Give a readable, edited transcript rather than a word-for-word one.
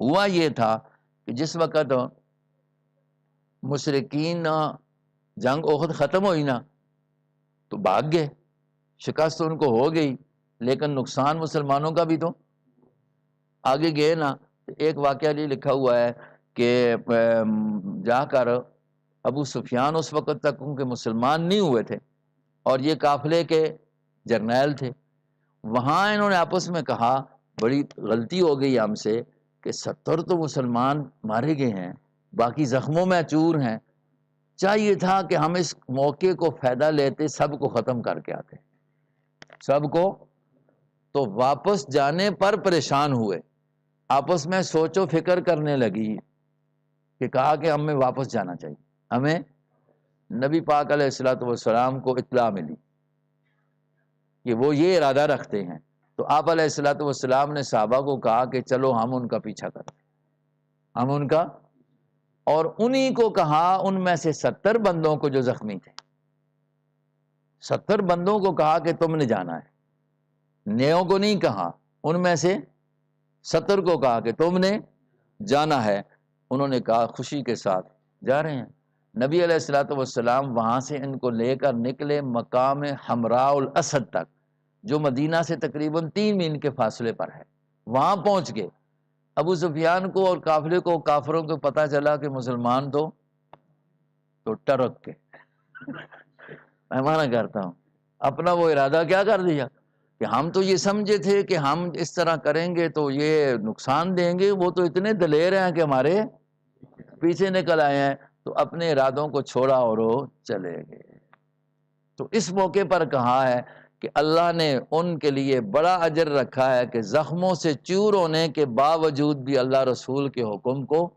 ہوا یہ تھا کہ جس وقت مشرکین جنگ احد ختم ہوئی نا تو بھاگ گئے، شکست تو ان کو ہو گئی لیکن نقصان مسلمانوں کا بھی تو آگے گئے نا۔ ایک واقعہ یہ لکھا ہوا ہے کہ جا کر ابو سفیان اس وقت تک ان کے مسلمان نہیں ہوئے تھے اور یہ قافلے کے جرنیل تھے، وہاں انہوں نے آپس میں کہا بڑی غلطی ہو گئی ہم سے کہ 70 تو مسلمان مارے گئے ہیں، باقی زخموں میں چور ہیں، چاہیے تھا کہ ہم اس موقع کو فائدہ لیتے سب کو ختم کر کے آتے سب کو۔ تو واپس جانے پر پریشان ہوئے، آپس میں سوچ و فکر کرنے لگی کہ کہا کہ ہمیں واپس جانا چاہیے۔ ہمیں نبی پاک علیہ الصلوۃ والسلام کو اطلاع ملی کہ وہ یہ ارادہ رکھتے ہیں، تو آپ علیہ الصلوۃ والسلام نے صحابہ کو کہا کہ چلو ہم ان کا پیچھا کریں، ہم ان کا، اور انہی کو کہا ان میں سے 70 بندوں کو جو زخمی تھے، 70 بندوں کو کہا کہ تم نے جانا ہے، نیوں کو نہیں کہا، ان میں سے 70 کو کہا کہ تم نے جانا ہے۔ انہوں نے کہا خوشی کے ساتھ جا رہے ہیں۔ نبی علیہ الصلوۃ والسلام وہاں سے ان کو لے کر نکلے مقام حمراء الاسد تک، جو مدینہ سے تقریباً 3 میل کے فاصلے پر ہے، وہاں پہنچ گئے۔ ابو سفیان کو اور قافلے کو، کافروں کو پتہ چلا کہ مسلمان تو ٹرک کے میں مانا کرتا ہوں اپنا وہ ارادہ کیا کر دیا کہ ہم تو یہ سمجھے تھے کہ ہم اس طرح کریں گے تو یہ نقصان دیں گے، وہ تو اتنے دلیر ہیں کہ ہمارے پیچھے نکل آئے ہیں، تو اپنے ارادوں کو چھوڑا اور وہ چلے گئے۔ تو اس موقع پر کہا ہے کہ اللہ نے ان کے لیے بڑا اجر رکھا ہے کہ زخموں سے چور ہونے کے باوجود بھی اللہ رسول کے حکم کو